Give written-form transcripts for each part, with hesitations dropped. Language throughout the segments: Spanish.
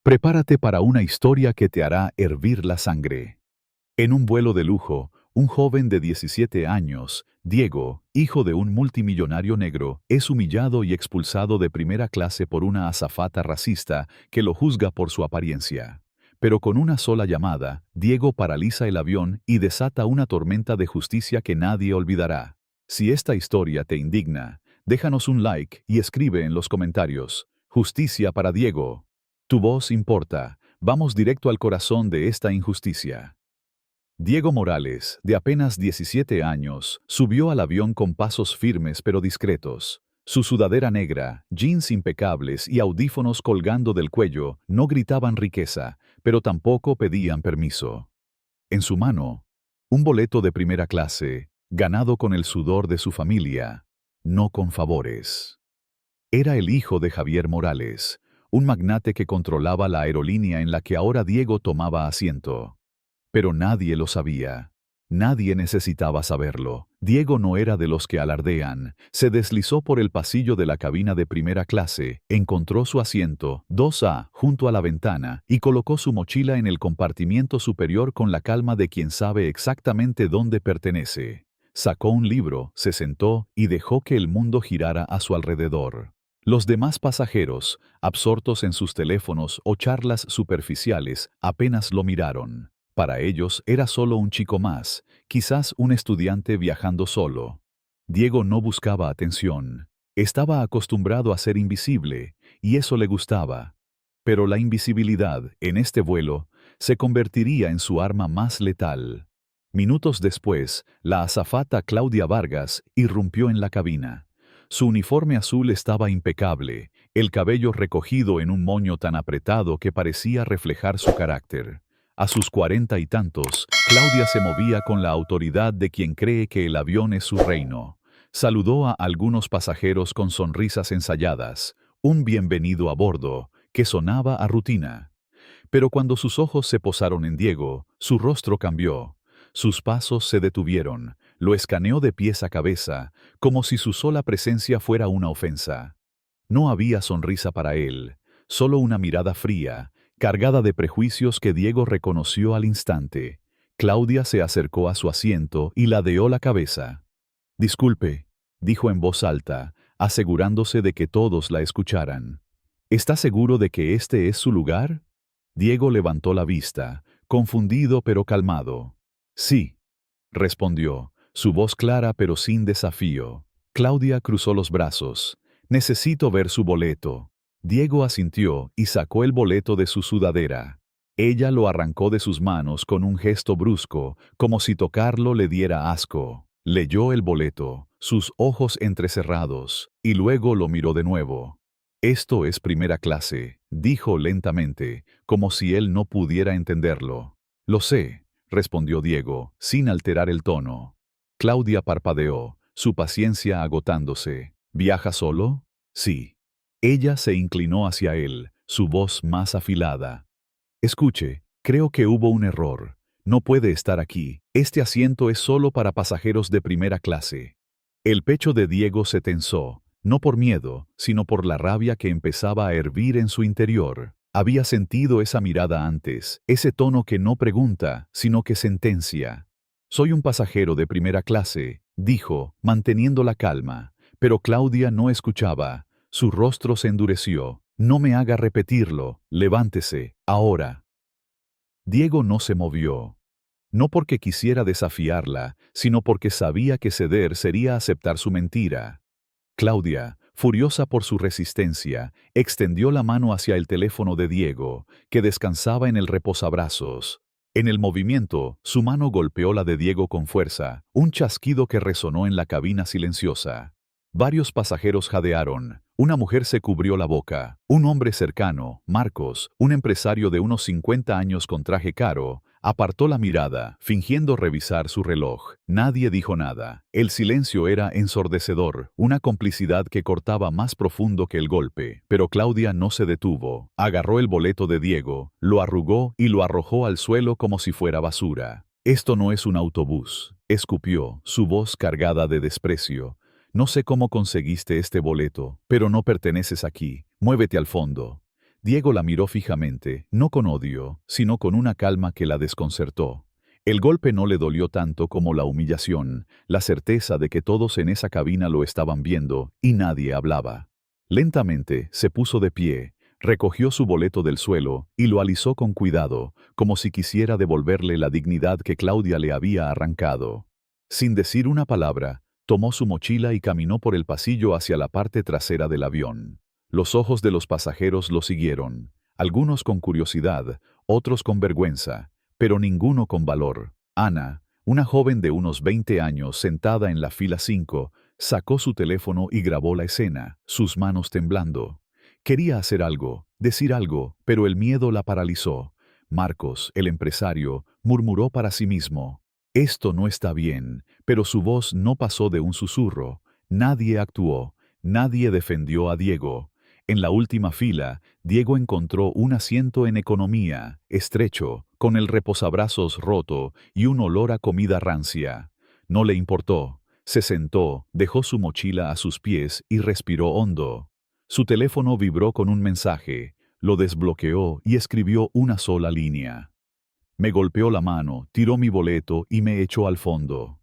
Prepárate para una historia que te hará hervir la sangre. En un vuelo de lujo, un joven de 17 años, Diego, hijo de un multimillonario negro, es humillado y expulsado de primera clase por una azafata racista que lo juzga por su apariencia. Pero con una sola llamada, Diego paraliza el avión y desata una tormenta de justicia que nadie olvidará. Si esta historia te indigna, déjanos un like y escribe en los comentarios: Justicia para Diego. Tu voz importa. Vamos directo al corazón de esta injusticia. Diego Morales, de apenas 17 años, subió al avión con pasos firmes pero discretos. Su sudadera negra, jeans impecables y audífonos colgando del cuello no gritaban riqueza, pero tampoco pedían permiso. En su mano, un boleto de primera clase, ganado con el sudor de su familia, no con favores. Era el hijo de Javier Morales, un magnate que controlaba la aerolínea en la que ahora Diego tomaba asiento. Pero nadie lo sabía. Nadie necesitaba saberlo. Diego no era de los que alardean. Se deslizó por el pasillo de la cabina de primera clase, encontró su asiento, 2A, junto a la ventana, y colocó su mochila en el compartimiento superior con la calma de quien sabe exactamente dónde pertenece. Sacó un libro, se sentó y dejó que el mundo girara a su alrededor. Los demás pasajeros, absortos en sus teléfonos o charlas superficiales, apenas lo miraron. Para ellos era solo un chico más, quizás un estudiante viajando solo. Diego no buscaba atención. Estaba acostumbrado a ser invisible, y eso le gustaba. Pero la invisibilidad, en este vuelo, se convertiría en su arma más letal. Minutos después, la azafata Claudia Vargas irrumpió en la cabina. Su uniforme azul estaba impecable, el cabello recogido en un moño tan apretado que parecía reflejar su carácter. A sus 40 y tantos, Claudia se movía con la autoridad de quien cree que el avión es su reino. Saludó a algunos pasajeros con sonrisas ensayadas, un bienvenido a bordo, que sonaba a rutina. Pero cuando sus ojos se posaron en Diego, su rostro cambió. Sus pasos se detuvieron, lo escaneó de pies a cabeza, como si su sola presencia fuera una ofensa. No había sonrisa para él, solo una mirada fría, cargada de prejuicios que Diego reconoció al instante. Claudia se acercó a su asiento y ladeó la cabeza. «Disculpe», dijo en voz alta, asegurándose de que todos la escucharan. «¿Está seguro de que este es su lugar?» Diego levantó la vista, confundido pero calmado. «Sí», respondió, su voz clara pero sin desafío. Claudia cruzó los brazos. «Necesito ver su boleto». Diego asintió y sacó el boleto de su sudadera. Ella lo arrancó de sus manos con un gesto brusco, como si tocarlo le diera asco. Leyó el boleto, sus ojos entrecerrados, y luego lo miró de nuevo. «Esto es primera clase», dijo lentamente, como si él no pudiera entenderlo. «Lo sé», respondió Diego, sin alterar el tono. Claudia parpadeó, su paciencia agotándose. «¿Viaja solo?» «Sí». Ella se inclinó hacia él, su voz más afilada. «Escuche, creo que hubo un error. No puede estar aquí. Este asiento es solo para pasajeros de primera clase». El pecho de Diego se tensó, no por miedo, sino por la rabia que empezaba a hervir en su interior. Había sentido esa mirada antes, ese tono que no pregunta, sino que sentencia. «Soy un pasajero de primera clase», dijo, manteniendo la calma. Pero Claudia no escuchaba. Su rostro se endureció. «No me haga repetirlo. Levántese, ahora». Diego no se movió. No porque quisiera desafiarla, sino porque sabía que ceder sería aceptar su mentira. Claudia, furiosa por su resistencia, extendió la mano hacia el teléfono de Diego, que descansaba en el reposabrazos. En el movimiento, su mano golpeó la de Diego con fuerza, un chasquido que resonó en la cabina silenciosa. Varios pasajeros jadearon. Una mujer se cubrió la boca. Un hombre cercano, Marcos, un empresario de unos 50 años con traje caro, apartó la mirada, fingiendo revisar su reloj. Nadie dijo nada. El silencio era ensordecedor, una complicidad que cortaba más profundo que el golpe. Pero Claudia no se detuvo. Agarró el boleto de Diego, lo arrugó y lo arrojó al suelo como si fuera basura. «Esto no es un autobús», escupió, su voz cargada de desprecio. «No sé cómo conseguiste este boleto, pero no perteneces aquí. Muévete al fondo». Diego la miró fijamente, no con odio, sino con una calma que la desconcertó. El golpe no le dolió tanto como la humillación, la certeza de que todos en esa cabina lo estaban viendo y nadie hablaba. Lentamente se puso de pie, recogió su boleto del suelo y lo alisó con cuidado, como si quisiera devolverle la dignidad que Claudia le había arrancado. Sin decir una palabra, tomó su mochila y caminó por el pasillo hacia la parte trasera del avión. Los ojos de los pasajeros lo siguieron, algunos con curiosidad, otros con vergüenza, pero ninguno con valor. Ana, una joven de unos 20 años sentada en la fila 5, sacó su teléfono y grabó la escena, sus manos temblando. Quería hacer algo, decir algo, pero el miedo la paralizó. Marcos, el empresario, murmuró para sí mismo: «Esto no está bien», pero su voz no pasó de un susurro. Nadie actuó, nadie defendió a Diego. En la última fila, Diego encontró un asiento en economía, estrecho, con el reposabrazos roto y un olor a comida rancia. No le importó. Se sentó, dejó su mochila a sus pies y respiró hondo. Su teléfono vibró con un mensaje, lo desbloqueó y escribió una sola línea. Me golpeó la mano, tiró mi boleto y me echó al fondo.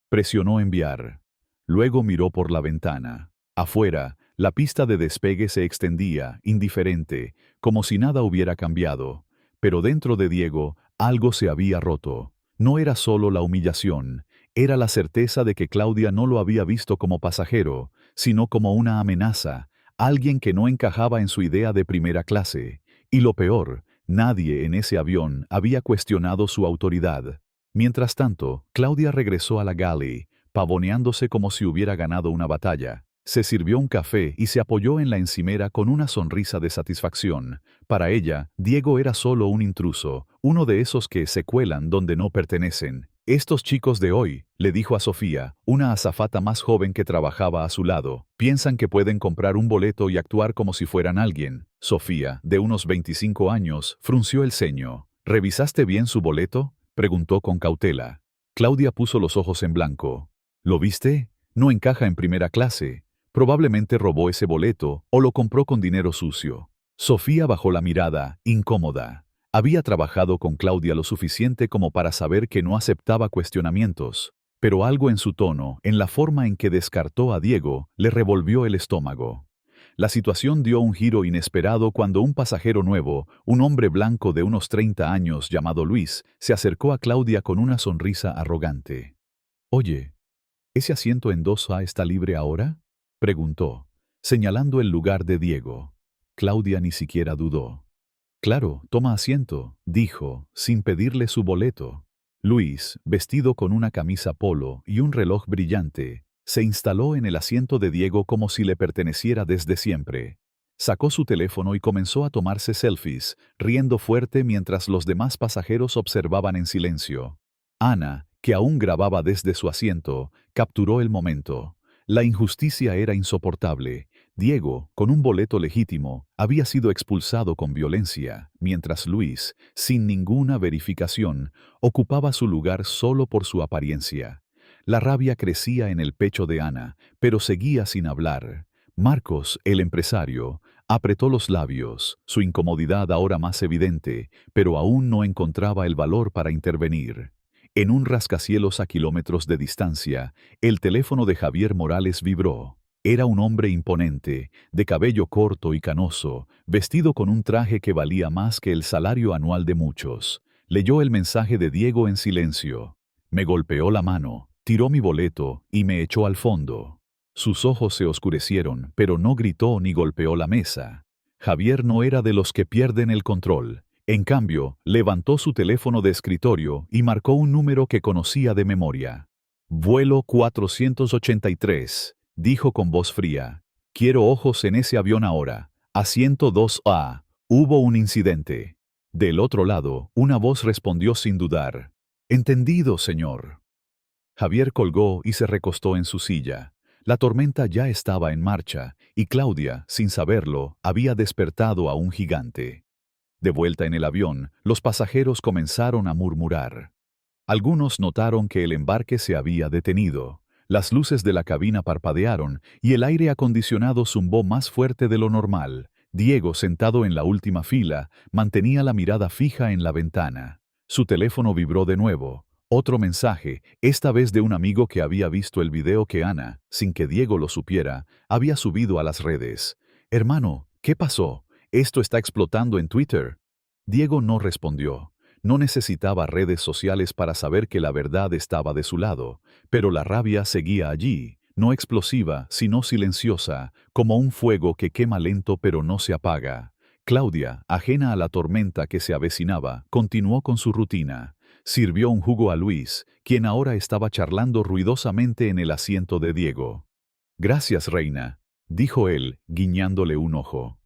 Presionó enviar. Luego miró por la ventana. Afuera, la pista de despegue se extendía, indiferente, como si nada hubiera cambiado. Pero dentro de Diego, algo se había roto. No era solo la humillación, era la certeza de que Claudia no lo había visto como pasajero, sino como una amenaza, alguien que no encajaba en su idea de primera clase. Y lo peor, nadie en ese avión había cuestionado su autoridad. Mientras tanto, Claudia regresó a la galley, pavoneándose como si hubiera ganado una batalla. Se sirvió un café y se apoyó en la encimera con una sonrisa de satisfacción. Para ella, Diego era solo un intruso, uno de esos que se cuelan donde no pertenecen. «Estos chicos de hoy», le dijo a Sofía, una azafata más joven que trabajaba a su lado, «piensan que pueden comprar un boleto y actuar como si fueran alguien». Sofía, de unos 25 años, frunció el ceño. «¿Revisaste bien su boleto?», preguntó con cautela. Claudia puso los ojos en blanco. «¿Lo viste? No encaja en primera clase. Probablemente robó ese boleto o lo compró con dinero sucio». Sofía bajó la mirada, incómoda. Había trabajado con Claudia lo suficiente como para saber que no aceptaba cuestionamientos, pero algo en su tono, en la forma en que descartó a Diego, le revolvió el estómago. La situación dio un giro inesperado cuando un pasajero nuevo, un hombre blanco de unos 30 años llamado Luis, se acercó a Claudia con una sonrisa arrogante. «Oye, ¿ese asiento en 2A está libre ahora?», preguntó, señalando el lugar de Diego. Claudia ni siquiera dudó. «Claro, toma asiento», dijo, sin pedirle su boleto. Luis, vestido con una camisa polo y un reloj brillante, se instaló en el asiento de Diego como si le perteneciera desde siempre. Sacó su teléfono y comenzó a tomarse selfies, riendo fuerte mientras los demás pasajeros observaban en silencio. Ana, que aún grababa desde su asiento, capturó el momento. La injusticia era insoportable. Diego, con un boleto legítimo, había sido expulsado con violencia, mientras Luis, sin ninguna verificación, ocupaba su lugar solo por su apariencia. La rabia crecía en el pecho de Ana, pero seguía sin hablar. Marcos, el empresario, apretó los labios, su incomodidad ahora más evidente, pero aún no encontraba el valor para intervenir. En un rascacielos a kilómetros de distancia, el teléfono de Javier Morales vibró. Era un hombre imponente, de cabello corto y canoso, vestido con un traje que valía más que el salario anual de muchos. Leyó el mensaje de Diego en silencio. Me golpeó la mano, tiró mi boleto y me echó al fondo. Sus ojos se oscurecieron, pero no gritó ni golpeó la mesa. Javier no era de los que pierden el control. En cambio, levantó su teléfono de escritorio y marcó un número que conocía de memoria. «Vuelo 483», dijo con voz fría. «Quiero ojos en ese avión ahora. Asiento 2A. Hubo un incidente». Del otro lado, una voz respondió sin dudar. «Entendido, señor». Javier colgó y se recostó en su silla. La tormenta ya estaba en marcha, y Claudia, sin saberlo, había despertado a un gigante. De vuelta en el avión, los pasajeros comenzaron a murmurar. Algunos notaron que el embarque se había detenido. Las luces de la cabina parpadearon y el aire acondicionado zumbó más fuerte de lo normal. Diego, sentado en la última fila, mantenía la mirada fija en la ventana. Su teléfono vibró de nuevo. Otro mensaje, esta vez de un amigo que había visto el video que Ana, sin que Diego lo supiera, había subido a las redes. «Hermano, ¿qué pasó? Esto está explotando en Twitter». Diego no respondió. No necesitaba redes sociales para saber que la verdad estaba de su lado, pero la rabia seguía allí, no explosiva, sino silenciosa, como un fuego que quema lento pero no se apaga. Claudia, ajena a la tormenta que se avecinaba, continuó con su rutina. Sirvió un jugo a Luis, quien ahora estaba charlando ruidosamente en el asiento de Diego. «Gracias, reina», dijo él, guiñándole un ojo.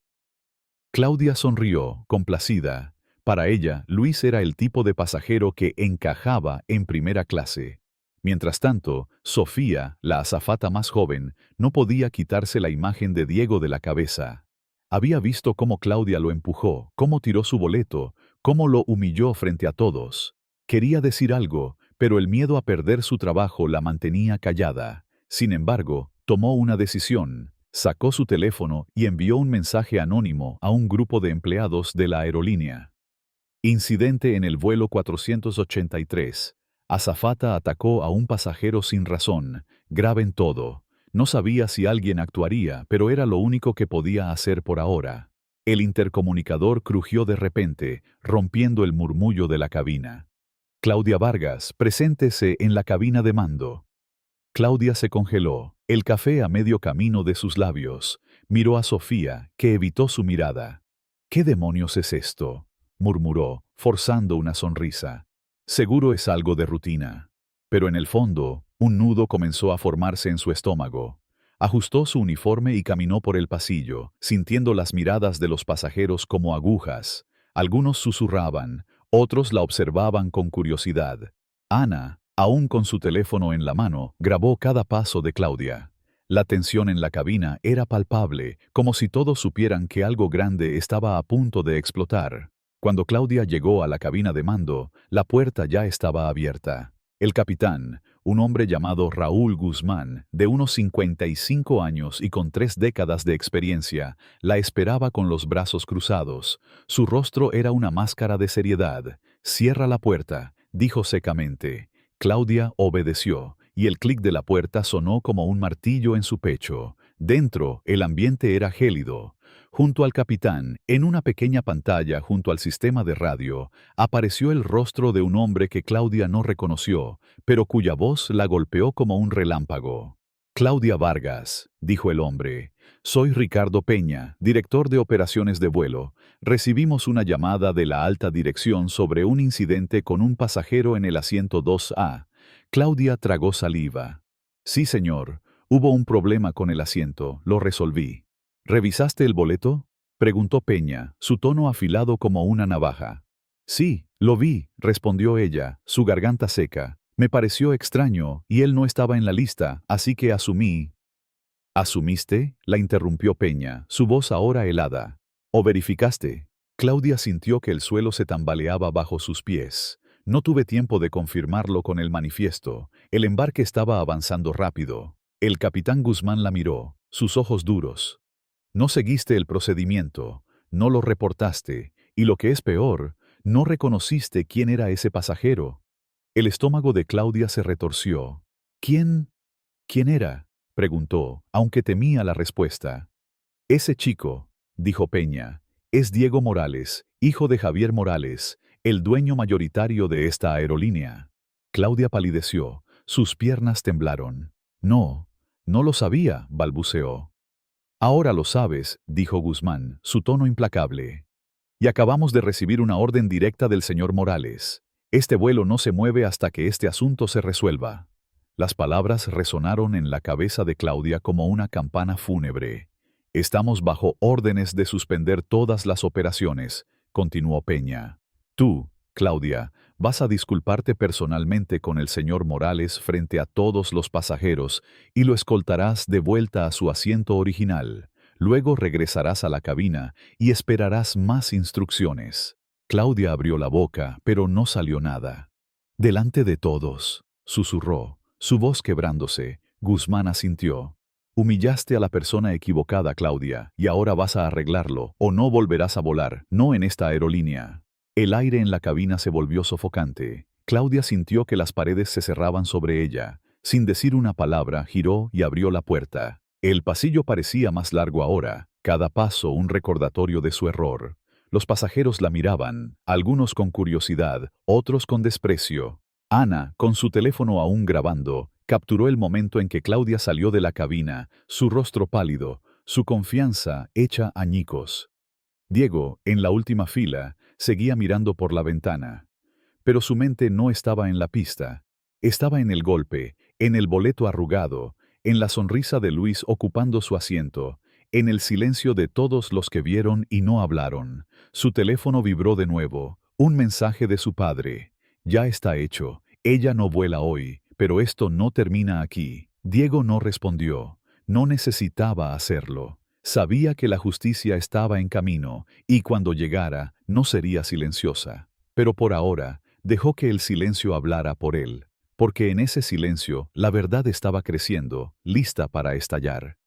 Claudia sonrió, complacida. Para ella, Luis era el tipo de pasajero que encajaba en primera clase. Mientras tanto, Sofía, la azafata más joven, no podía quitarse la imagen de Diego de la cabeza. Había visto cómo Claudia lo empujó, cómo tiró su boleto, cómo lo humilló frente a todos. Quería decir algo, pero el miedo a perder su trabajo la mantenía callada. Sin embargo, tomó una decisión. Sacó su teléfono y envió un mensaje anónimo a un grupo de empleados de la aerolínea. Incidente en el vuelo 483. Azafata atacó a un pasajero sin razón. Graben todo. No sabía si alguien actuaría, pero era lo único que podía hacer por ahora. El intercomunicador crujió de repente, rompiendo el murmullo de la cabina. «Claudia Vargas, preséntese en la cabina de mando». Claudia se congeló, el café a medio camino de sus labios. Miró a Sofía, que evitó su mirada. «¿Qué demonios es esto?», murmuró, forzando una sonrisa. Seguro es algo de rutina. Pero en el fondo, un nudo comenzó a formarse en su estómago. Ajustó su uniforme y caminó por el pasillo, sintiendo las miradas de los pasajeros como agujas. Algunos susurraban, otros la observaban con curiosidad. Ana, aún con su teléfono en la mano, grabó cada paso de Claudia. La tensión en la cabina era palpable, como si todos supieran que algo grande estaba a punto de explotar. Cuando Claudia llegó a la cabina de mando, la puerta ya estaba abierta. El capitán, un hombre llamado Raúl Guzmán, de unos 55 años y con 3 décadas de experiencia, la esperaba con los brazos cruzados. Su rostro era una máscara de seriedad. «Cierra la puerta», dijo secamente. Claudia obedeció, y el clic de la puerta sonó como un martillo en su pecho. Dentro, el ambiente era gélido. Junto al capitán, en una pequeña pantalla junto al sistema de radio, apareció el rostro de un hombre que Claudia no reconoció, pero cuya voz la golpeó como un relámpago. «Claudia Vargas», dijo el hombre. «Soy Ricardo Peña, director de operaciones de vuelo. Recibimos una llamada de la alta dirección sobre un incidente con un pasajero en el asiento 2A. Claudia tragó saliva. «Sí, señor. Hubo un problema con el asiento. Lo resolví». «¿Revisaste el boleto?», preguntó Peña, su tono afilado como una navaja. «Sí, lo vi», respondió ella, su garganta seca. «Me pareció extraño, y él no estaba en la lista, así que asumí». «¿Asumiste?», la interrumpió Peña, su voz ahora helada. «¿O verificaste?». Claudia sintió que el suelo se tambaleaba bajo sus pies. «No tuve tiempo de confirmarlo con el manifiesto. El embarque estaba avanzando rápido». El capitán Guzmán la miró, sus ojos duros. «No seguiste el procedimiento, no lo reportaste, y lo que es peor, no reconociste quién era ese pasajero». El estómago de Claudia se retorció. «¿Quién era?», preguntó, aunque temía la respuesta. «Ese chico», dijo Peña, «es Diego Morales, hijo de Javier Morales, el dueño mayoritario de esta aerolínea». Claudia palideció, sus piernas temblaron. «No lo sabía», balbuceó. «Ahora lo sabes», dijo Guzmán, su tono implacable. «Y acabamos de recibir una orden directa del señor Morales. Este vuelo no se mueve hasta que este asunto se resuelva». Las palabras resonaron en la cabeza de Claudia como una campana fúnebre. «Estamos bajo órdenes de suspender todas las operaciones», continuó Peña. «Tú, Claudia, vas a disculparte personalmente con el señor Morales frente a todos los pasajeros y lo escoltarás de vuelta a su asiento original. Luego regresarás a la cabina y esperarás más instrucciones». Claudia abrió la boca, pero no salió nada. «Delante de todos», susurró, su voz quebrándose. Guzmán asintió. Humillaste a la persona equivocada, Claudia, y ahora vas a arreglarlo, o no volverás a volar, no en esta aerolínea. El aire en la cabina se volvió sofocante. Claudia sintió que las paredes se cerraban sobre ella. Sin decir una palabra, giró y abrió la puerta. El pasillo parecía más largo ahora, cada paso un recordatorio de su error. Los pasajeros la miraban, algunos con curiosidad, otros con desprecio. Ana, con su teléfono aún grabando, capturó el momento en que Claudia salió de la cabina, su rostro pálido, su confianza hecha añicos. Diego, en la última fila, seguía mirando por la ventana. Pero su mente no estaba en la pista. Estaba en el golpe, en el boleto arrugado, en la sonrisa de Luis ocupando su asiento, en el silencio de todos los que vieron y no hablaron. Su teléfono vibró de nuevo, un mensaje de su padre. Ya está hecho, ella no vuela hoy, pero esto no termina aquí. Diego no respondió, no necesitaba hacerlo. Sabía que la justicia estaba en camino, y cuando llegara, no sería silenciosa. Pero por ahora, dejó que el silencio hablara por él, porque en ese silencio la verdad estaba creciendo, lista para estallar.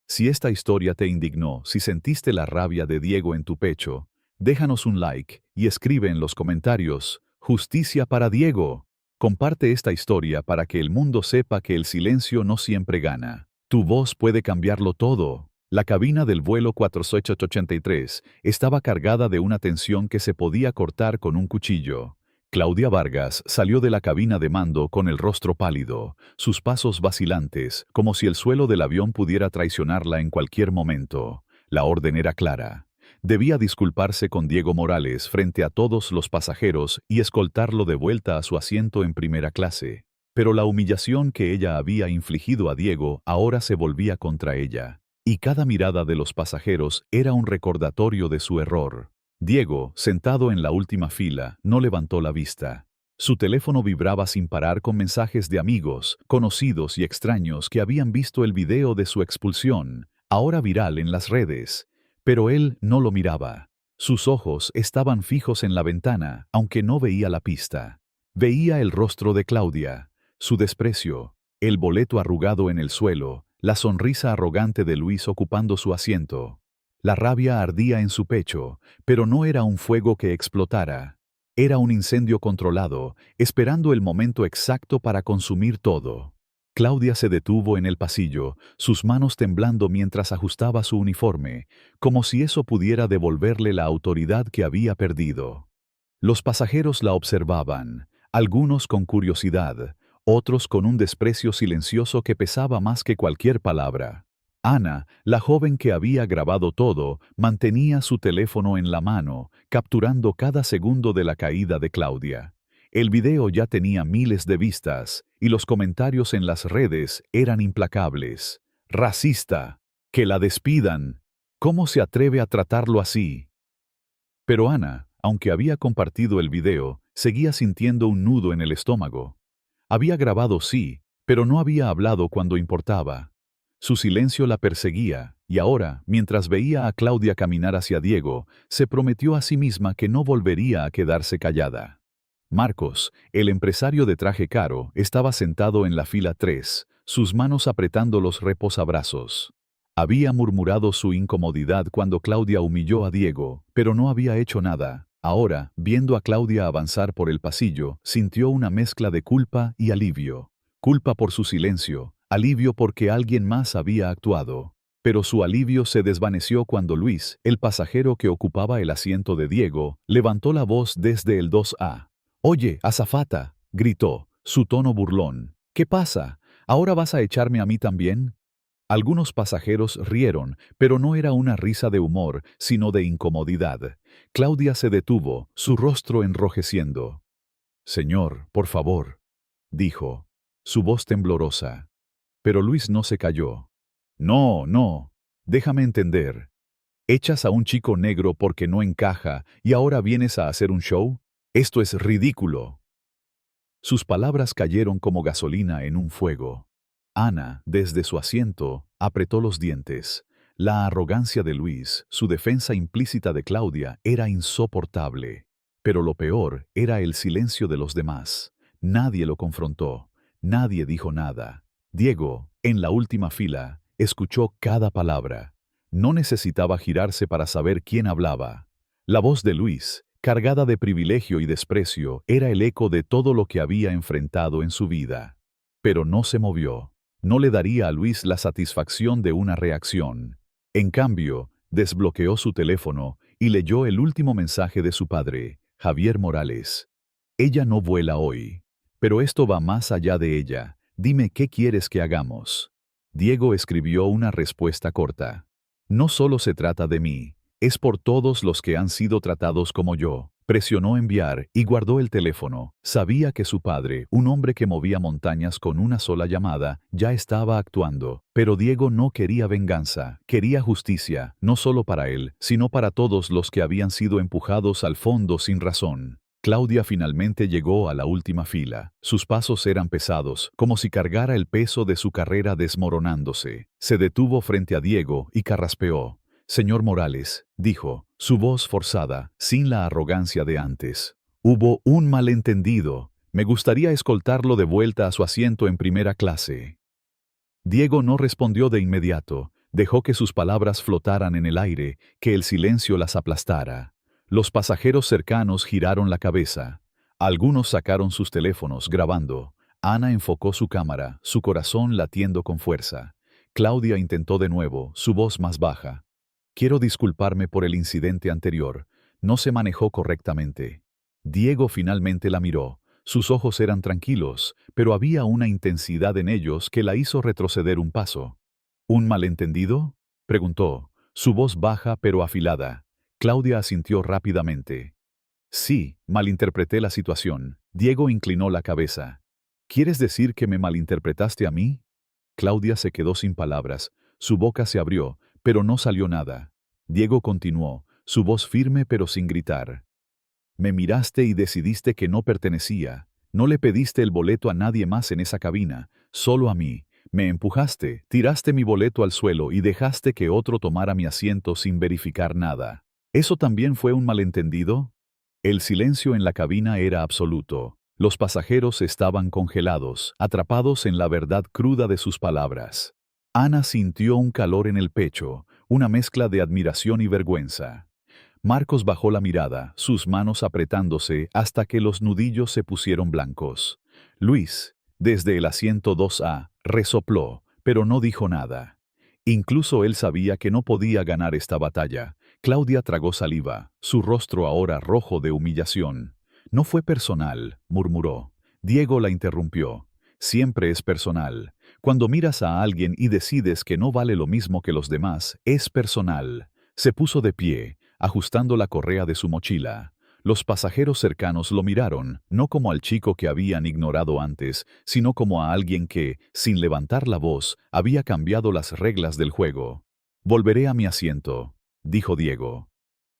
Si esta historia te indignó, si sentiste la rabia de Diego en tu pecho, déjanos un like y escribe en los comentarios, «Justicia para Diego». Comparte esta historia para que el mundo sepa que el silencio no siempre gana. Tu voz puede cambiarlo todo. La cabina del vuelo 483 estaba cargada de una tensión que se podía cortar con un cuchillo. Claudia Vargas salió de la cabina de mando con el rostro pálido, sus pasos vacilantes, como si el suelo del avión pudiera traicionarla en cualquier momento. La orden era clara. Debía disculparse con Diego Morales frente a todos los pasajeros y escoltarlo de vuelta a su asiento en primera clase. Pero la humillación que ella había infligido a Diego ahora se volvía contra ella. Y cada mirada de los pasajeros era un recordatorio de su error. Diego, sentado en la última fila, no levantó la vista. Su teléfono vibraba sin parar con mensajes de amigos, conocidos y extraños que habían visto el video de su expulsión, ahora viral en las redes. Pero él no lo miraba. Sus ojos estaban fijos en la ventana, aunque no veía la pista. Veía el rostro de Claudia, su desprecio, el boleto arrugado en el suelo, la sonrisa arrogante de Luis ocupando su asiento. La rabia ardía en su pecho, pero no era un fuego que explotara. Era un incendio controlado, esperando el momento exacto para consumir todo. Claudia se detuvo en el pasillo, sus manos temblando mientras ajustaba su uniforme, como si eso pudiera devolverle la autoridad que había perdido. Los pasajeros la observaban, algunos con curiosidad, otros con un desprecio silencioso que pesaba más que cualquier palabra. Ana, la joven que había grabado todo, mantenía su teléfono en la mano, capturando cada segundo de la caída de Claudia. El video ya tenía miles de vistas, y los comentarios en las redes eran implacables. «Racista. Que la despidan. ¿Cómo se atreve a tratarlo así?» Pero Ana, aunque había compartido el video, seguía sintiendo un nudo en el estómago. Había grabado sí, pero no había hablado cuando importaba. Su silencio la perseguía, y ahora, mientras veía a Claudia caminar hacia Diego, se prometió a sí misma que no volvería a quedarse callada. Marcos, el empresario de traje caro, estaba sentado en la fila 3, sus manos apretando los reposabrazos. Había murmurado su incomodidad cuando Claudia humilló a Diego, pero no había hecho nada. Ahora, viendo a Claudia avanzar por el pasillo, sintió una mezcla de culpa y alivio. Culpa por su silencio, alivio porque alguien más había actuado. Pero su alivio se desvaneció cuando Luis, el pasajero que ocupaba el asiento de Diego, levantó la voz desde el 2A. «Oye, azafata», gritó, su tono burlón. «¿Qué pasa? ¿Ahora vas a echarme a mí también?» Algunos pasajeros rieron, pero no era una risa de humor, sino de incomodidad. Claudia se detuvo, su rostro enrojeciendo. «Señor, por favor», dijo, su voz temblorosa. Pero Luis no se calló. «No, no, déjame entender. ¿Echas a un chico negro porque no encaja y ahora vienes a hacer un show? Esto es ridículo». Sus palabras cayeron como gasolina en un fuego. Ana, desde su asiento, apretó los dientes. La arrogancia de Luis, su defensa implícita de Claudia, era insoportable. Pero lo peor era el silencio de los demás. Nadie lo confrontó. Nadie dijo nada. Diego, en la última fila, escuchó cada palabra. No necesitaba girarse para saber quién hablaba. La voz de Luis, cargada de privilegio y desprecio, era el eco de todo lo que había enfrentado en su vida. Pero no se movió. No le daría a Luis la satisfacción de una reacción. En cambio, desbloqueó su teléfono y leyó el último mensaje de su padre, Javier Morales. Ella no vuela hoy. Pero esto va más allá de ella. Dime qué quieres que hagamos. Diego escribió una respuesta corta. No solo se trata de mí, es por todos los que han sido tratados como yo. Presionó enviar y guardó el teléfono. Sabía que su padre, un hombre que movía montañas con una sola llamada, ya estaba actuando. Pero Diego no quería venganza, quería justicia, no solo para él, sino para todos los que habían sido empujados al fondo sin razón. Claudia finalmente llegó a la última fila. Sus pasos eran pesados, como si cargara el peso de su carrera desmoronándose. Se detuvo frente a Diego y carraspeó. «Señor Morales», dijo, su voz forzada, sin la arrogancia de antes. «Hubo un malentendido. Me gustaría escoltarlo de vuelta a su asiento en primera clase». Diego no respondió de inmediato. Dejó que sus palabras flotaran en el aire, que el silencio las aplastara. Los pasajeros cercanos giraron la cabeza. Algunos sacaron sus teléfonos, grabando. Ana enfocó su cámara, su corazón latiendo con fuerza. Claudia intentó de nuevo, su voz más baja. «Quiero disculparme por el incidente anterior. No se manejó correctamente». Diego finalmente la miró. Sus ojos eran tranquilos, pero había una intensidad en ellos que la hizo retroceder un paso. «¿Un malentendido?», preguntó, su voz baja pero afilada. Claudia asintió rápidamente. «Sí, malinterpreté la situación». Diego inclinó la cabeza. «¿Quieres decir que me malinterpretaste a mí?». Claudia se quedó sin palabras. Su boca se abrió, pero no salió nada. Diego continuó, su voz firme pero sin gritar. «Me miraste y decidiste que no pertenecía. No le pediste el boleto a nadie más en esa cabina, solo a mí. Me empujaste, tiraste mi boleto al suelo y dejaste que otro tomara mi asiento sin verificar nada. ¿Eso también fue un malentendido?». El silencio en la cabina era absoluto. Los pasajeros estaban congelados, atrapados en la verdad cruda de sus palabras. Ana sintió un calor en el pecho, una mezcla de admiración y vergüenza. Marcos bajó la mirada, sus manos apretándose hasta que los nudillos se pusieron blancos. Luis, desde el asiento 2A, resopló, pero no dijo nada. Incluso él sabía que no podía ganar esta batalla. Claudia tragó saliva, su rostro ahora rojo de humillación. «No fue personal», murmuró. Diego la interrumpió. «Siempre es personal. Cuando miras a alguien y decides que no vale lo mismo que los demás, es personal». Se puso de pie, ajustando la correa de su mochila. Los pasajeros cercanos lo miraron, no como al chico que habían ignorado antes, sino como a alguien que, sin levantar la voz, había cambiado las reglas del juego. «Volveré a mi asiento», dijo Diego.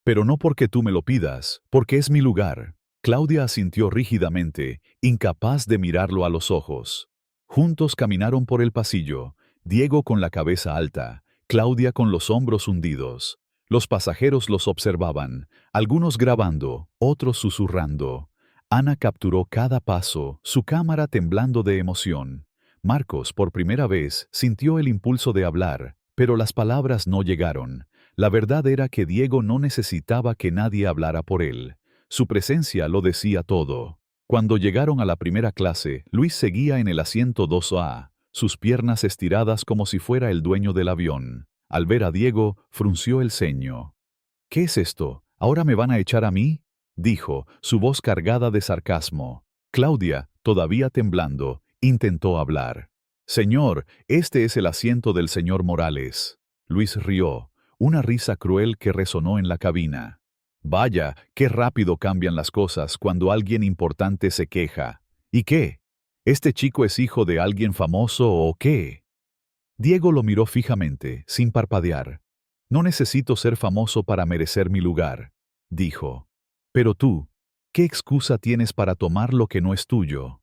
«Pero no porque tú me lo pidas, porque es mi lugar». Claudia asintió rígidamente, incapaz de mirarlo a los ojos. Juntos caminaron por el pasillo, Diego con la cabeza alta, Claudia con los hombros hundidos. Los pasajeros los observaban, algunos grabando, otros susurrando. Ana capturó cada paso, su cámara temblando de emoción. Marcos, por primera vez, sintió el impulso de hablar, pero las palabras no llegaron. La verdad era que Diego no necesitaba que nadie hablara por él. Su presencia lo decía todo. Cuando llegaron a la primera clase, Luis seguía en el asiento 2A, sus piernas estiradas como si fuera el dueño del avión. Al ver a Diego, frunció el ceño. «¿Qué es esto? ¿Ahora me van a echar a mí?», dijo, su voz cargada de sarcasmo. Claudia, todavía temblando, intentó hablar. «Señor, este es el asiento del señor Morales». Luis rió, una risa cruel que resonó en la cabina. «Vaya, qué rápido cambian las cosas cuando alguien importante se queja. ¿Y qué? ¿Este chico es hijo de alguien famoso o qué?». Diego lo miró fijamente, sin parpadear. «No necesito ser famoso para merecer mi lugar», dijo. «Pero tú, ¿qué excusa tienes para tomar lo que no es tuyo?».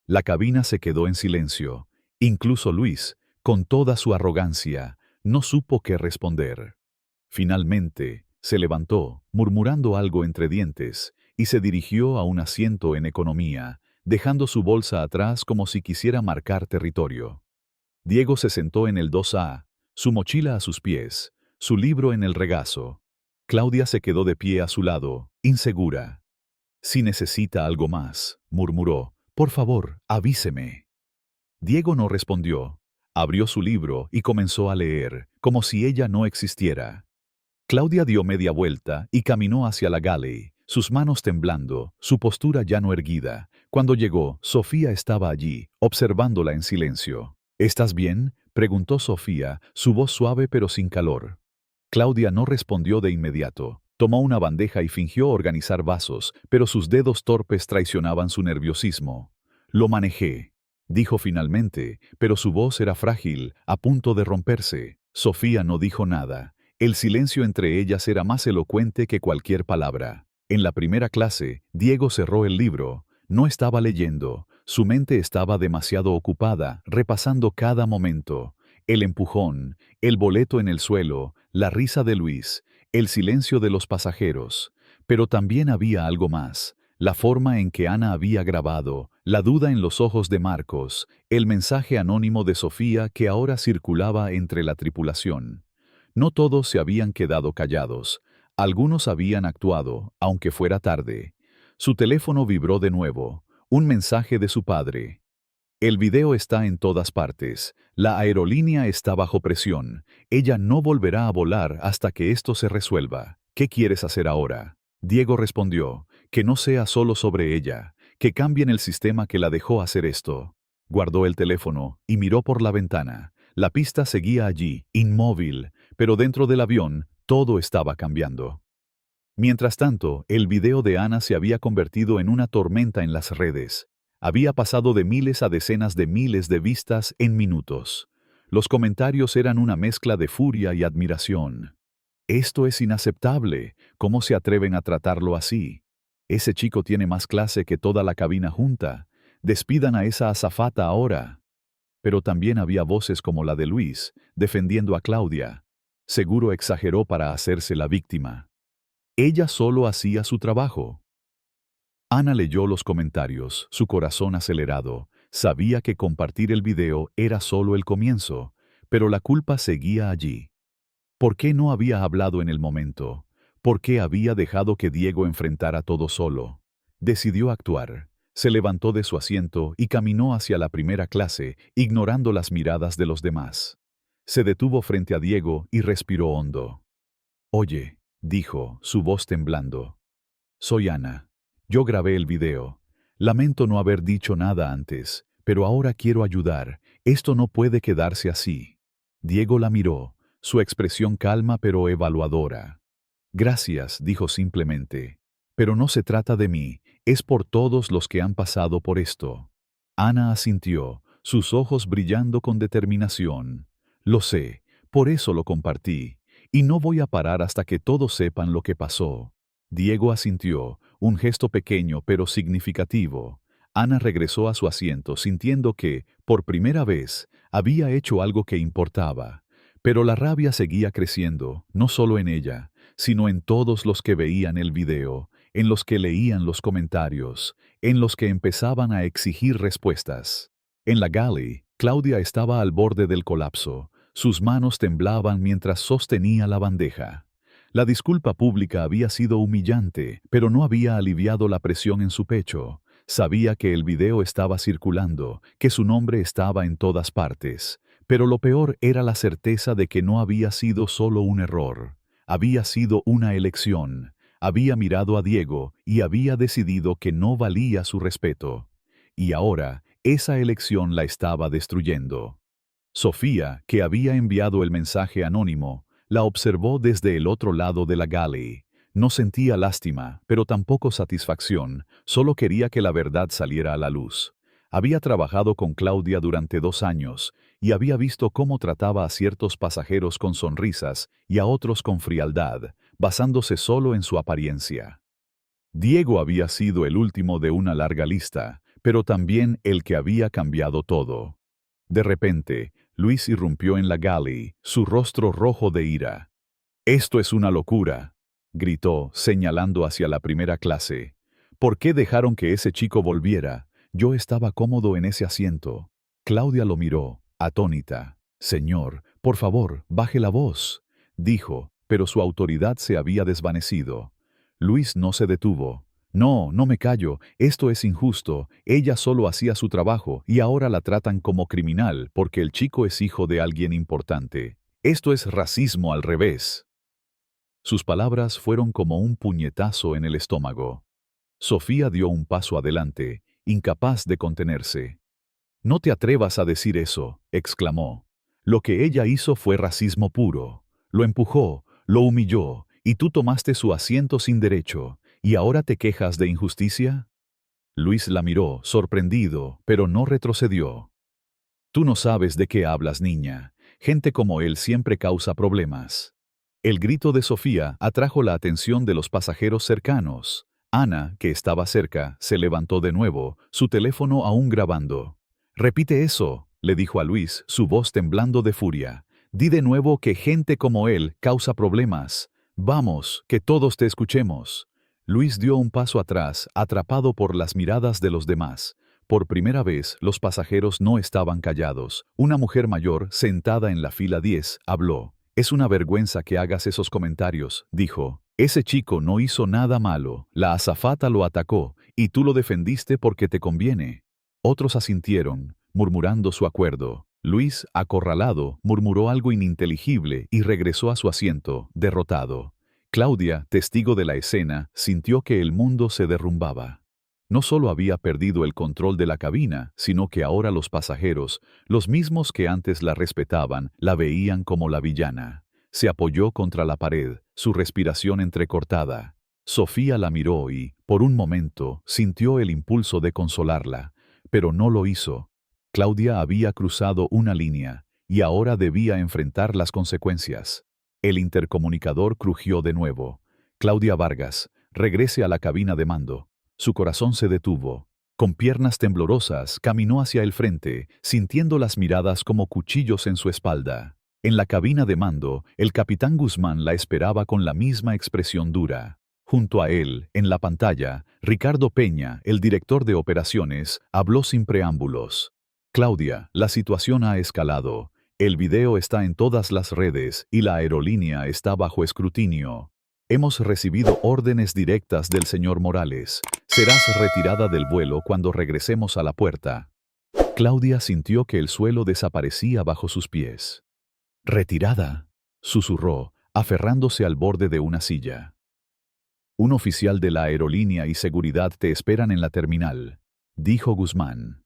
La cabina se quedó en silencio. Incluso Luis, con toda su arrogancia, no supo qué responder. Finalmente, se levantó, murmurando algo entre dientes, y se dirigió a un asiento en economía, dejando su bolsa atrás como si quisiera marcar territorio. Diego se sentó en el 2A, su mochila a sus pies, su libro en el regazo. Claudia se quedó de pie a su lado, insegura. «Si necesita algo más», murmuró, «por favor, avíseme». Diego no respondió. Abrió su libro y comenzó a leer, como si ella no existiera. Claudia dio media vuelta y caminó hacia la galley, sus manos temblando, su postura ya no erguida. Cuando llegó, Sofía estaba allí, observándola en silencio. «¿Estás bien?», preguntó Sofía, su voz suave pero sin calor. Claudia no respondió de inmediato. Tomó una bandeja y fingió organizar vasos, pero sus dedos torpes traicionaban su nerviosismo. «Lo manejé», dijo finalmente, pero su voz era frágil, a punto de romperse. Sofía no dijo nada. El silencio entre ellas era más elocuente que cualquier palabra. En la primera clase, Diego cerró el libro. No estaba leyendo. Su mente estaba demasiado ocupada, repasando cada momento. El empujón, el boleto en el suelo, la risa de Luis, el silencio de los pasajeros. Pero también había algo más. La forma en que Ana había grabado, la duda en los ojos de Marcos, el mensaje anónimo de Sofía que ahora circulaba entre la tripulación. No todos se habían quedado callados. Algunos habían actuado, aunque fuera tarde. Su teléfono vibró de nuevo. Un mensaje de su padre. «El video está en todas partes. La aerolínea está bajo presión. Ella no volverá a volar hasta que esto se resuelva. ¿Qué quieres hacer ahora?». Diego respondió, «Que no sea solo sobre ella, que cambien el sistema que la dejó hacer esto». Guardó el teléfono y miró por la ventana. La pista seguía allí, inmóvil, pero dentro del avión todo estaba cambiando. Mientras tanto, el video de Ana se había convertido en una tormenta en las redes. Había pasado de miles a decenas de miles de vistas en minutos. Los comentarios eran una mezcla de furia y admiración. «Esto es inaceptable. ¿Cómo se atreven a tratarlo así? Ese chico tiene más clase que toda la cabina junta. Despidan a esa azafata ahora». Pero también había voces como la de Luis, defendiendo a Claudia. Seguro exageró para hacerse la víctima. Ella solo hacía su trabajo. Ana leyó los comentarios, su corazón acelerado. Sabía que compartir el video era solo el comienzo, pero la culpa seguía allí. ¿Por qué no había hablado en el momento? ¿Por qué había dejado que Diego enfrentara todo solo? Decidió actuar. Se levantó de su asiento y caminó hacia la primera clase, ignorando las miradas de los demás. Se detuvo frente a Diego y respiró hondo. «Oye», dijo, su voz temblando. «Soy Ana. Yo grabé el video. Lamento no haber dicho nada antes, pero ahora quiero ayudar. Esto no puede quedarse así». Diego la miró, su expresión calma pero evaluadora. «Gracias», dijo simplemente. «Pero no se trata de mí, es por todos los que han pasado por esto». Ana asintió, sus ojos brillando con determinación. «Lo sé, por eso lo compartí, y no voy a parar hasta que todos sepan lo que pasó». Diego asintió, un gesto pequeño pero significativo. Ana regresó a su asiento sintiendo que, por primera vez, había hecho algo que importaba. Pero la rabia seguía creciendo, no solo en ella, sino en todos los que veían el video, en los que leían los comentarios, en los que empezaban a exigir respuestas. En la galley, Claudia estaba al borde del colapso. Sus manos temblaban mientras sostenía la bandeja. La disculpa pública había sido humillante, pero no había aliviado la presión en su pecho. Sabía que el video estaba circulando, que su nombre estaba en todas partes. Pero lo peor era la certeza de que no había sido solo un error. Había sido una elección. Había mirado a Diego y había decidido que no valía su respeto. Y ahora, esa elección la estaba destruyendo. Sofía, que había enviado el mensaje anónimo, la observó desde el otro lado de la galley. No sentía lástima, pero tampoco satisfacción, solo quería que la verdad saliera a la luz. Había trabajado con Claudia durante 2 años y había visto cómo trataba a ciertos pasajeros con sonrisas y a otros con frialdad, basándose solo en su apariencia. Diego había sido el último de una larga lista, pero también el que había cambiado todo. De repente, Luis irrumpió en la galley, su rostro rojo de ira. «Esto es una locura», gritó, señalando hacia la primera clase. «¿Por qué dejaron que ese chico volviera? Yo estaba cómodo en ese asiento». Claudia lo miró, atónita. «Señor, por favor, baje la voz», dijo, pero su autoridad se había desvanecido. Luis no se detuvo. «No, no me callo, esto es injusto. Ella solo hacía su trabajo y ahora la tratan como criminal porque el chico es hijo de alguien importante. Esto es racismo al revés». Sus palabras fueron como un puñetazo en el estómago. Sofía dio un paso adelante, incapaz de contenerse. «No te atrevas a decir eso», exclamó. «Lo que ella hizo fue racismo puro. Lo empujó, lo humilló, y tú tomaste su asiento sin derecho, ¿y ahora te quejas de injusticia?». Luis la miró, sorprendido, pero no retrocedió. «Tú no sabes de qué hablas, niña. Gente como él siempre causa problemas». El grito de Sofía atrajo la atención de los pasajeros cercanos. Ana, que estaba cerca, se levantó de nuevo, su teléfono aún grabando. «Repite eso», le dijo a Luis, su voz temblando de furia. «Di de nuevo que gente como él causa problemas. Vamos, que todos te escuchemos». Luis dio un paso atrás, atrapado por las miradas de los demás. Por primera vez, los pasajeros no estaban callados. Una mujer mayor, sentada en la fila 10, habló. «Es una vergüenza que hagas esos comentarios», dijo. «Ese chico no hizo nada malo, la azafata lo atacó, y tú lo defendiste porque te conviene». Otros asintieron, murmurando su acuerdo. Luis, acorralado, murmuró algo ininteligible y regresó a su asiento, derrotado. Claudia, testigo de la escena, sintió que el mundo se derrumbaba. No solo había perdido el control de la cabina, sino que ahora los pasajeros, los mismos que antes la respetaban, la veían como la villana. Se apoyó contra la pared, su respiración entrecortada. Sofía la miró y, por un momento, sintió el impulso de consolarla, pero no lo hizo. Claudia había cruzado una línea, y ahora debía enfrentar las consecuencias. El intercomunicador crujió de nuevo. «Claudia Vargas, regrese a la cabina de mando». Su corazón se detuvo. Con piernas temblorosas, caminó hacia el frente, sintiendo las miradas como cuchillos en su espalda. En la cabina de mando, el capitán Guzmán la esperaba con la misma expresión dura. Junto a él, en la pantalla, Ricardo Peña, el director de operaciones, habló sin preámbulos. «Claudia, la situación ha escalado. El video está en todas las redes y la aerolínea está bajo escrutinio. Hemos recibido órdenes directas del señor Morales. Serás retirada del vuelo cuando regresemos a la puerta». Claudia sintió que el suelo desaparecía bajo sus pies. «¿Retirada?», susurró, aferrándose al borde de una silla. «Un oficial de la aerolínea y seguridad te esperan en la terminal», dijo Guzmán.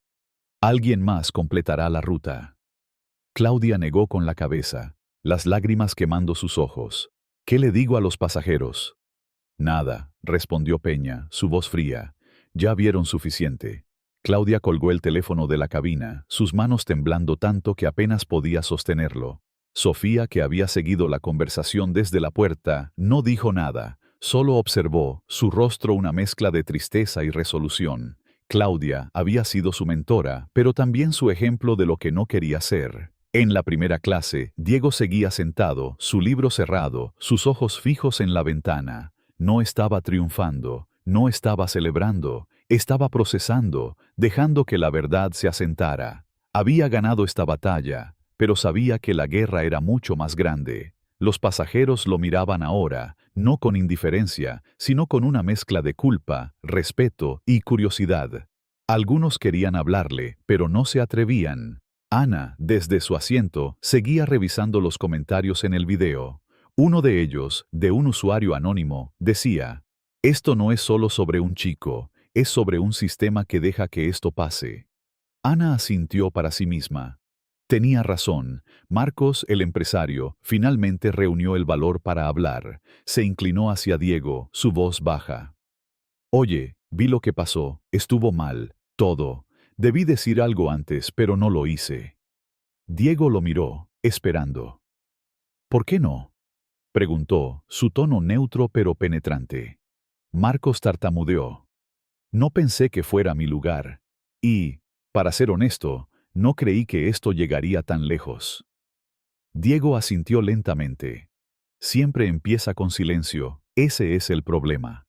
«Alguien más completará la ruta». Claudia negó con la cabeza, las lágrimas quemando sus ojos. «¿Qué le digo a los pasajeros?». «Nada», respondió Peña, su voz fría. «Ya vieron suficiente». Claudia colgó el teléfono de la cabina, sus manos temblando tanto que apenas podía sostenerlo. Sofía, que había seguido la conversación desde la puerta, no dijo nada, solo observó, su rostro una mezcla de tristeza y resolución. Claudia había sido su mentora, pero también su ejemplo de lo que no quería ser. En la primera clase, Diego seguía sentado, su libro cerrado, sus ojos fijos en la ventana. No estaba triunfando, no estaba celebrando, estaba procesando, dejando que la verdad se asentara. Había ganado esta batalla, pero sabía que la guerra era mucho más grande. Los pasajeros lo miraban ahora, no con indiferencia, sino con una mezcla de culpa, respeto y curiosidad. Algunos querían hablarle, pero no se atrevían. Ana, desde su asiento, seguía revisando los comentarios en el video. Uno de ellos, de un usuario anónimo, decía: «Esto no es solo sobre un chico, es sobre un sistema que deja que esto pase». Ana asintió para sí misma. Tenía razón. Marcos, el empresario, finalmente reunió el valor para hablar. Se inclinó hacia Diego, su voz baja. «Oye, vi lo que pasó, estuvo mal, todo. Debí decir algo antes, pero no lo hice». Diego lo miró, esperando. «¿Por qué no?», preguntó, su tono neutro pero penetrante. Marcos tartamudeó. «No pensé que fuera mi lugar. Y, para ser honesto, no creí que esto llegaría tan lejos». Diego asintió lentamente. Siempre empieza con silencio, ese es el problema.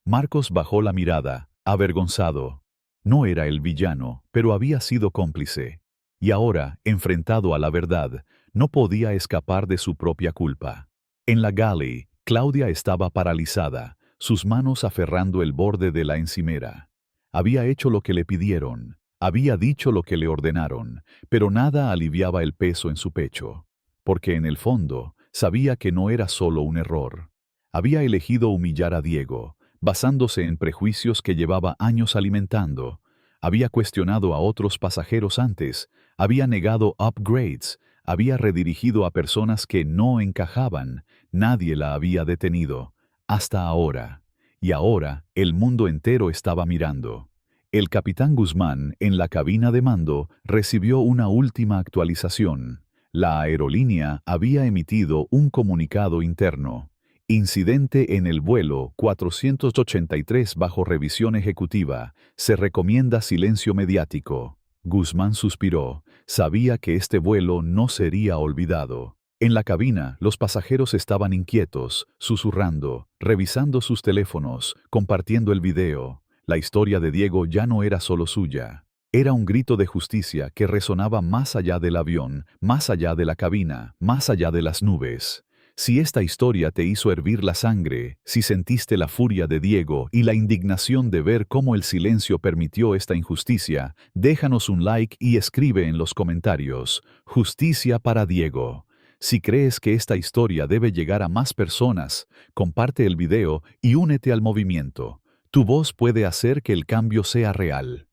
Marcos bajó la mirada, avergonzado. No era el villano, pero había sido cómplice. Y ahora, enfrentado a la verdad, no podía escapar de su propia culpa. En la galley, Claudia estaba paralizada, sus manos aferrando el borde de la encimera. Había hecho lo que le pidieron, había dicho lo que le ordenaron, pero nada aliviaba el peso en su pecho, porque en el fondo sabía que no era solo un error. Había elegido humillar a Diego, basándose en prejuicios que llevaba años alimentando. Había cuestionado a otros pasajeros antes, había negado upgrades, había redirigido a personas que no encajaban, nadie la había detenido, hasta ahora. Y ahora el mundo entero estaba mirando. El capitán Guzmán, en la cabina de mando, recibió una última actualización. La aerolínea había emitido un comunicado interno. Incidente en el vuelo 483 bajo revisión ejecutiva. Se recomienda silencio mediático. Guzmán suspiró. Sabía que este vuelo no sería olvidado. En la cabina, los pasajeros estaban inquietos, susurrando, revisando sus teléfonos, compartiendo el video. La historia de Diego ya no era solo suya. Era un grito de justicia que resonaba más allá del avión, más allá de la cabina, más allá de las nubes. Si esta historia te hizo hervir la sangre, si sentiste la furia de Diego y la indignación de ver cómo el silencio permitió esta injusticia, déjanos un like y escribe en los comentarios, Justicia para Diego. Si crees que esta historia debe llegar a más personas, comparte el video y únete al movimiento. Tu voz puede hacer que el cambio sea real.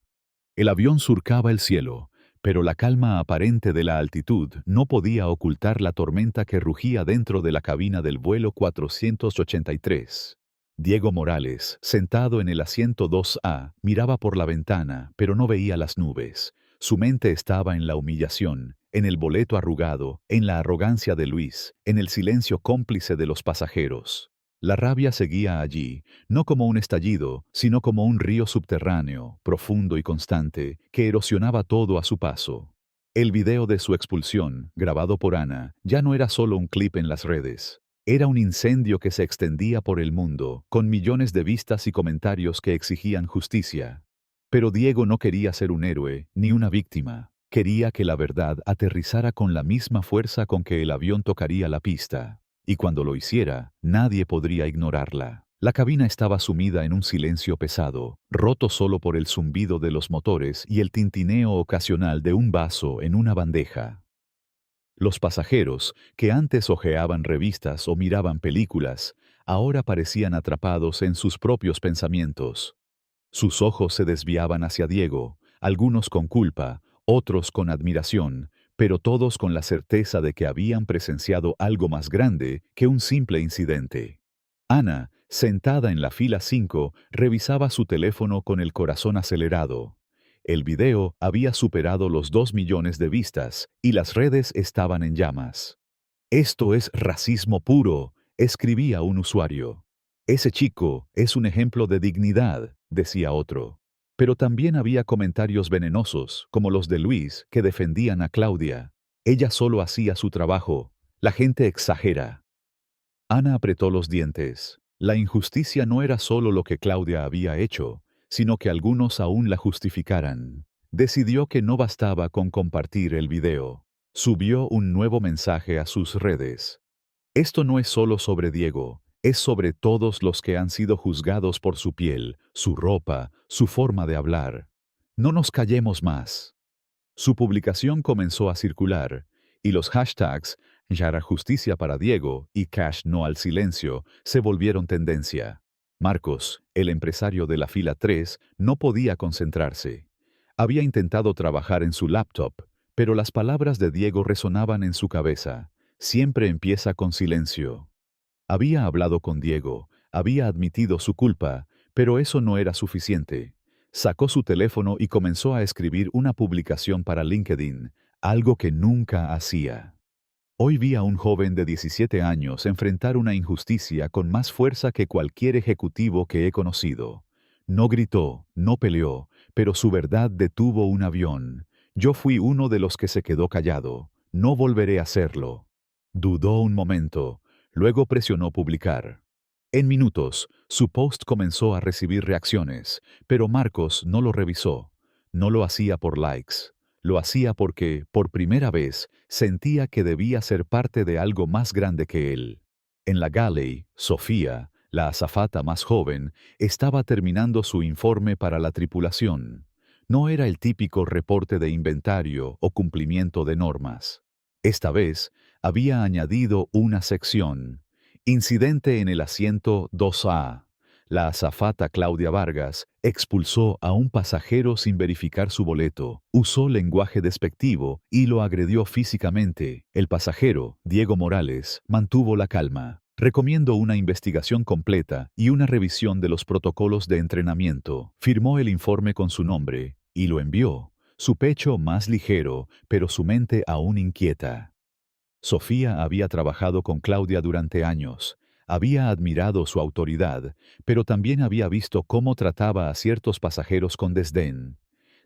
El avión surcaba el cielo, pero la calma aparente de la altitud no podía ocultar la tormenta que rugía dentro de la cabina del vuelo 483. Diego Morales, sentado en el asiento 2A, miraba por la ventana, pero no veía las nubes. Su mente estaba en la humillación, en el boleto arrugado, en la arrogancia de Luis, en el silencio cómplice de los pasajeros. La rabia seguía allí, no como un estallido, sino como un río subterráneo, profundo y constante, que erosionaba todo a su paso. El video de su expulsión, grabado por Ana, ya no era solo un clip en las redes. Era un incendio que se extendía por el mundo, con millones de vistas y comentarios que exigían justicia. Pero Diego no quería ser un héroe, ni una víctima. Quería que la verdad aterrizara con la misma fuerza con que el avión tocaría la pista. Y cuando lo hiciera, nadie podría ignorarla. La cabina estaba sumida en un silencio pesado, roto solo por el zumbido de los motores y el tintineo ocasional de un vaso en una bandeja. Los pasajeros, que antes hojeaban revistas o miraban películas, ahora parecían atrapados en sus propios pensamientos. Sus ojos se desviaban hacia Diego, algunos con culpa, otros con admiración, pero todos con la certeza de que habían presenciado algo más grande que un simple incidente. Ana, sentada en la fila 5, revisaba su teléfono con el corazón acelerado. El video había superado los 2 millones de vistas y las redes estaban en llamas. Esto es racismo puro, escribía un usuario. Ese chico es un ejemplo de dignidad, decía otro. Pero también había comentarios venenosos, como los de Luis, que defendían a Claudia. Ella solo hacía su trabajo. La gente exagera. Ana apretó los dientes. La injusticia no era solo lo que Claudia había hecho, sino que algunos aún la justificaran. Decidió que no bastaba con compartir el video. Subió un nuevo mensaje a sus redes. Esto no es solo sobre Diego, es sobre todos los que han sido juzgados por su piel, su ropa, su forma de hablar. No nos callemos más. Su publicación comenzó a circular, y los hashtags Yara Justicia para Diego y Cash No al Silencio se volvieron tendencia. Marcos, el empresario de la fila 3, no podía concentrarse. Había intentado trabajar en su laptop, pero las palabras de Diego resonaban en su cabeza. Siempre empieza con silencio. Había hablado con Diego, había admitido su culpa, pero eso no era suficiente. Sacó su teléfono y comenzó a escribir una publicación para LinkedIn, algo que nunca hacía. Hoy vi a un joven de 17 años enfrentar una injusticia con más fuerza que cualquier ejecutivo que he conocido. No gritó, no peleó, pero su verdad detuvo un avión. Yo fui uno de los que se quedó callado. No volveré a hacerlo. Dudó un momento, luego presionó publicar. En minutos, su post comenzó a recibir reacciones, pero Marcos no lo revisó. No lo hacía por likes. Lo hacía porque, por primera vez, sentía que debía ser parte de algo más grande que él. En la galley, Sofía, la azafata más joven, estaba terminando su informe para la tripulación. No era el típico reporte de inventario o cumplimiento de normas. Esta vez, había añadido una sección. Incidente en el asiento 2A. La azafata Claudia Vargas expulsó a un pasajero sin verificar su boleto, usó lenguaje despectivo y lo agredió físicamente. El pasajero, Diego Morales, mantuvo la calma. Recomiendo una investigación completa y una revisión de los protocolos de entrenamiento. Firmó el informe con su nombre y lo envió. Su pecho más ligero, pero su mente aún inquieta. Sofía había trabajado con Claudia durante años. Había admirado su autoridad, pero también había visto cómo trataba a ciertos pasajeros con desdén.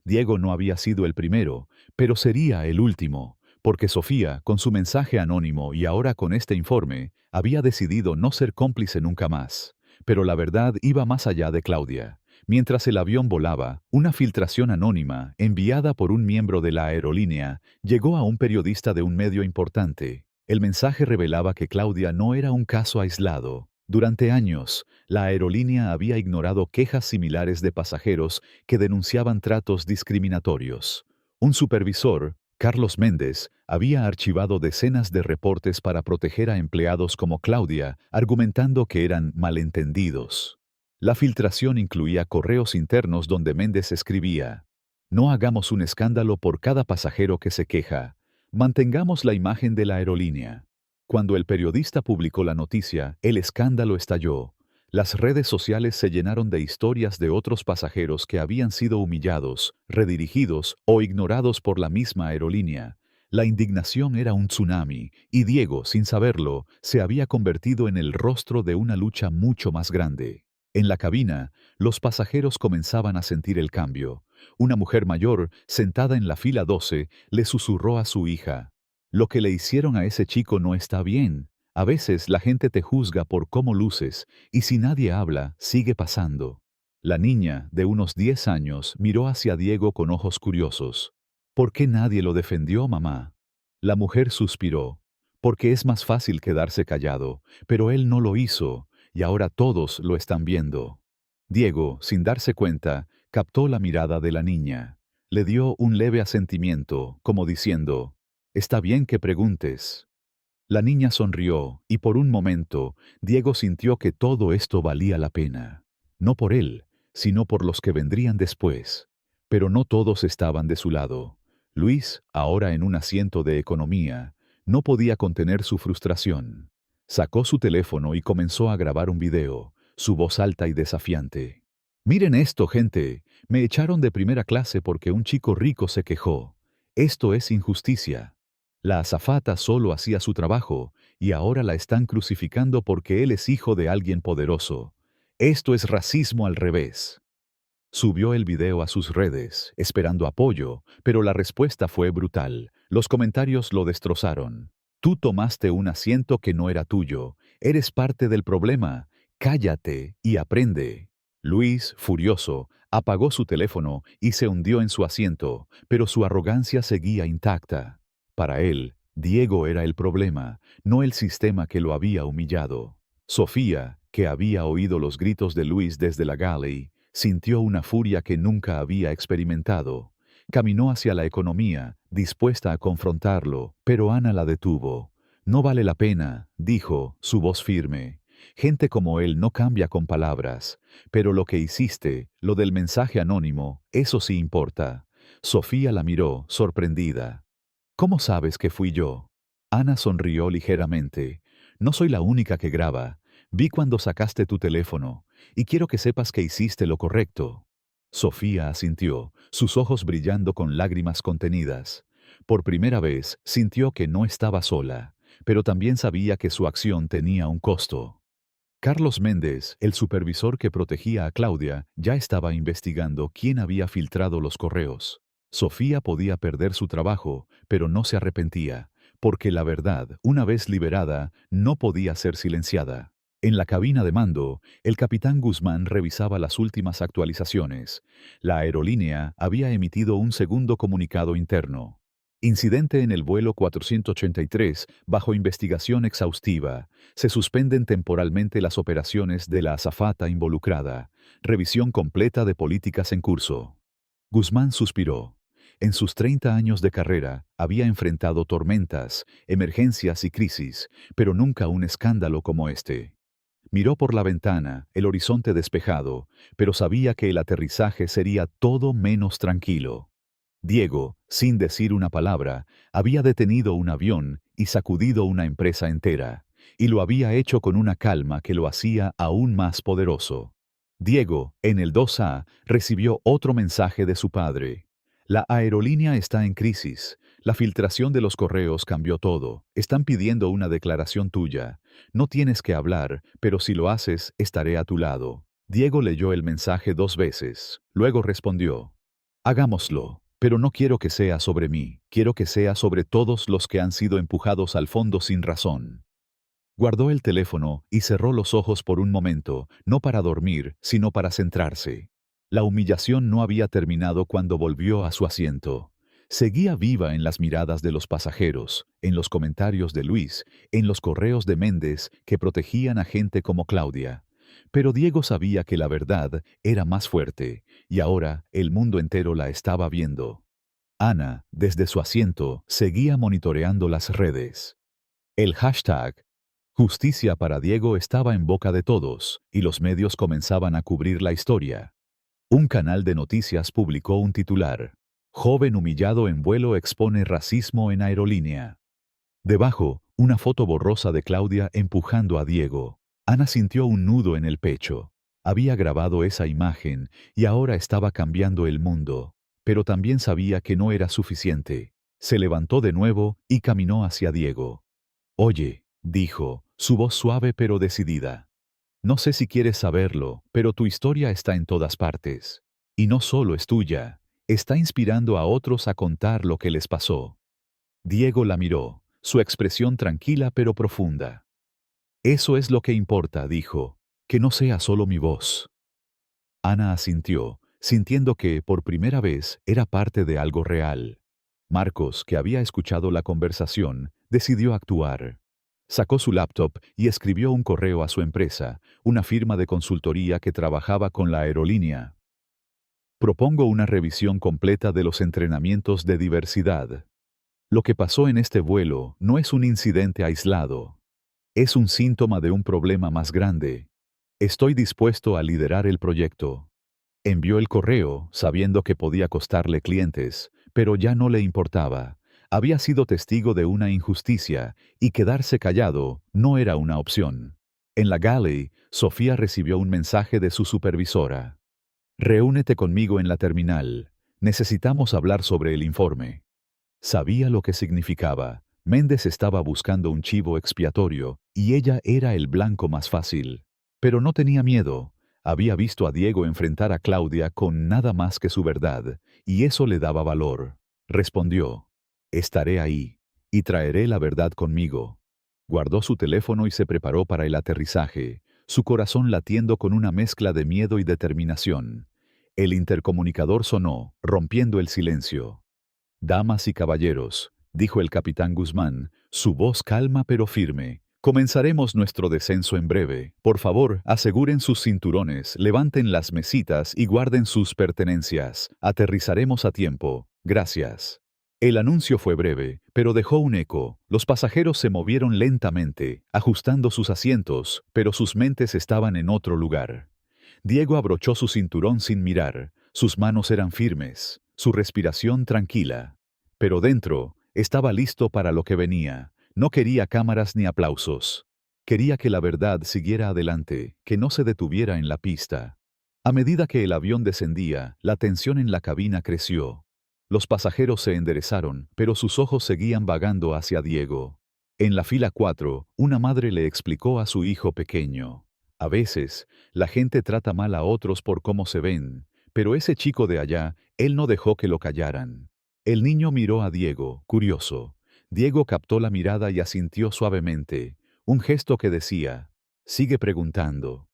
Diego no había sido el primero, pero sería el último, porque Sofía, con su mensaje anónimo y ahora con este informe, había decidido no ser cómplice nunca más. Pero la verdad iba más allá de Claudia. Mientras el avión volaba, una filtración anónima, enviada por un miembro de la aerolínea, llegó a un periodista de un medio importante. El mensaje revelaba que Claudia no era un caso aislado. Durante años, la aerolínea había ignorado quejas similares de pasajeros que denunciaban tratos discriminatorios. Un supervisor, Carlos Méndez, había archivado decenas de reportes para proteger a empleados como Claudia, argumentando que eran malentendidos. La filtración incluía correos internos donde Méndez escribía: "No hagamos un escándalo por cada pasajero que se queja. Mantengamos la imagen de la aerolínea". Cuando el periodista publicó la noticia, el escándalo estalló. Las redes sociales se llenaron de historias de otros pasajeros que habían sido humillados, redirigidos o ignorados por la misma aerolínea. La indignación era un tsunami, y Diego, sin saberlo, se había convertido en el rostro de una lucha mucho más grande. En la cabina, los pasajeros comenzaban a sentir el cambio. Una mujer mayor, sentada en la fila 12, le susurró a su hija: "Lo que le hicieron a ese chico no está bien. A veces la gente te juzga por cómo luces, y si nadie habla, sigue pasando". La niña, de unos 10 años, miró hacia Diego con ojos curiosos. "¿Por qué nadie lo defendió, mamá?". La mujer suspiró. "Porque es más fácil quedarse callado, pero él no lo hizo, y ahora todos lo están viendo". Diego, sin darse cuenta, captó la mirada de la niña. Le dio un leve asentimiento, como diciendo: "Está bien que preguntes". La niña sonrió, y por un momento, Diego sintió que todo esto valía la pena. No por él, sino por los que vendrían después. Pero no todos estaban de su lado. Luis, ahora en un asiento de economía, no podía contener su frustración. Sacó su teléfono y comenzó a grabar un video, su voz alta y desafiante. "Miren esto, gente. Me echaron de primera clase porque un chico rico se quejó. Esto es injusticia. La azafata solo hacía su trabajo y ahora la están crucificando porque él es hijo de alguien poderoso. Esto es racismo al revés". Subió el video a sus redes, esperando apoyo, pero la respuesta fue brutal. Los comentarios lo destrozaron. "Tú tomaste un asiento que no era tuyo. Eres parte del problema. Cállate y aprende". Luis, furioso, apagó su teléfono y se hundió en su asiento, pero su arrogancia seguía intacta. Para él, Diego era el problema, no el sistema que lo había humillado. Sofía, que había oído los gritos de Luis desde la galley, sintió una furia que nunca había experimentado. Caminó hacia la economía, dispuesta a confrontarlo, pero Ana la detuvo. "No vale la pena", dijo, su voz firme. "Gente como él no cambia con palabras. Pero lo que hiciste, lo del mensaje anónimo, eso sí importa". Sofía la miró, sorprendida. "¿Cómo sabes que fui yo?". Ana sonrió ligeramente. "No soy la única que graba. Vi cuando sacaste tu teléfono, y quiero que sepas que hiciste lo correcto". Sofía asintió, sus ojos brillando con lágrimas contenidas. Por primera vez sintió que no estaba sola, pero también sabía que su acción tenía un costo. Carlos Méndez, el supervisor que protegía a Claudia, ya estaba investigando quién había filtrado los correos. Sofía podía perder su trabajo, pero no se arrepentía, porque la verdad, una vez liberada, no podía ser silenciada. En la cabina de mando, el capitán Guzmán revisaba las últimas actualizaciones. La aerolínea había emitido un segundo comunicado interno. Incidente en el vuelo 483, bajo investigación exhaustiva. Se suspenden temporalmente las operaciones de la azafata involucrada. Revisión completa de políticas en curso. Guzmán suspiró. En sus 30 años de carrera, había enfrentado tormentas, emergencias y crisis, pero nunca un escándalo como este. Miró por la ventana, el horizonte despejado, pero sabía que el aterrizaje sería todo menos tranquilo. Diego, sin decir una palabra, había detenido un avión y sacudido una empresa entera, y lo había hecho con una calma que lo hacía aún más poderoso. Diego, en el 2A, recibió otro mensaje de su padre. La aerolínea está en crisis. La filtración de los correos cambió todo. Están pidiendo una declaración tuya. No tienes que hablar, pero si lo haces, estaré a tu lado. Diego leyó el mensaje 2 veces. Luego respondió: hagámoslo, pero no quiero que sea sobre mí. Quiero que sea sobre todos los que han sido empujados al fondo sin razón. Guardó el teléfono y cerró los ojos por un momento, no para dormir, sino para centrarse. La humillación no había terminado cuando volvió a su asiento. Seguía viva en las miradas de los pasajeros, en los comentarios de Luis, en los correos de Méndez que protegían a gente como Claudia. Pero Diego sabía que la verdad era más fuerte, y ahora el mundo entero la estaba viendo. Ana, desde su asiento, seguía monitoreando las redes. El hashtag Justicia para Diego estaba en boca de todos, y los medios comenzaban a cubrir la historia. Un canal de noticias publicó un titular: Joven humillado en vuelo expone racismo en aerolínea. Debajo, una foto borrosa de Claudia empujando a Diego. Ana sintió un nudo en el pecho. Había grabado esa imagen y ahora estaba cambiando el mundo. Pero también sabía que no era suficiente. Se levantó de nuevo y caminó hacia Diego. Oye, dijo, su voz suave pero decidida. No sé si quieres saberlo, pero tu historia está en todas partes. Y no solo es tuya, está inspirando a otros a contar lo que les pasó. Diego la miró, su expresión tranquila pero profunda. Eso es lo que importa, dijo, que no sea solo mi voz. Ana asintió, sintiendo que, por primera vez, era parte de algo real. Marcos, que había escuchado la conversación, decidió actuar. Sacó su laptop y escribió un correo a su empresa, una firma de consultoría que trabajaba con la aerolínea. Propongo una revisión completa de los entrenamientos de diversidad. Lo que pasó en este vuelo no es un incidente aislado. Es un síntoma de un problema más grande. Estoy dispuesto a liderar el proyecto. Envió el correo, sabiendo que podía costarle clientes, pero ya no le importaba. Había sido testigo de una injusticia, y quedarse callado no era una opción. En la galley, Sofía recibió un mensaje de su supervisora. Reúnete conmigo en la terminal. Necesitamos hablar sobre el informe. Sabía lo que significaba. Méndez estaba buscando un chivo expiatorio, y ella era el blanco más fácil. Pero no tenía miedo. Había visto a Diego enfrentar a Claudia con nada más que su verdad, y eso le daba valor. Respondió: estaré ahí, y traeré la verdad conmigo. Guardó su teléfono y se preparó para el aterrizaje, su corazón latiendo con una mezcla de miedo y determinación. El intercomunicador sonó, rompiendo el silencio. Damas y caballeros, dijo el capitán Guzmán, su voz calma pero firme. Comenzaremos nuestro descenso en breve. Por favor, aseguren sus cinturones, levanten las mesitas y guarden sus pertenencias. Aterrizaremos a tiempo. Gracias. El anuncio fue breve, pero dejó un eco. Los pasajeros se movieron lentamente, ajustando sus asientos, pero sus mentes estaban en otro lugar. Diego abrochó su cinturón sin mirar. Sus manos eran firmes, su respiración tranquila. Pero dentro, estaba listo para lo que venía. No quería cámaras ni aplausos. Quería que la verdad siguiera adelante, que no se detuviera en la pista. A medida que el avión descendía, la tensión en la cabina creció. Los pasajeros se enderezaron, pero sus ojos seguían vagando hacia Diego. En la fila 4, una madre le explicó a su hijo pequeño: a veces, la gente trata mal a otros por cómo se ven, pero ese chico de allá, él no dejó que lo callaran. El niño miró a Diego, curioso. Diego captó la mirada y asintió suavemente, un gesto que decía: Sigue preguntando.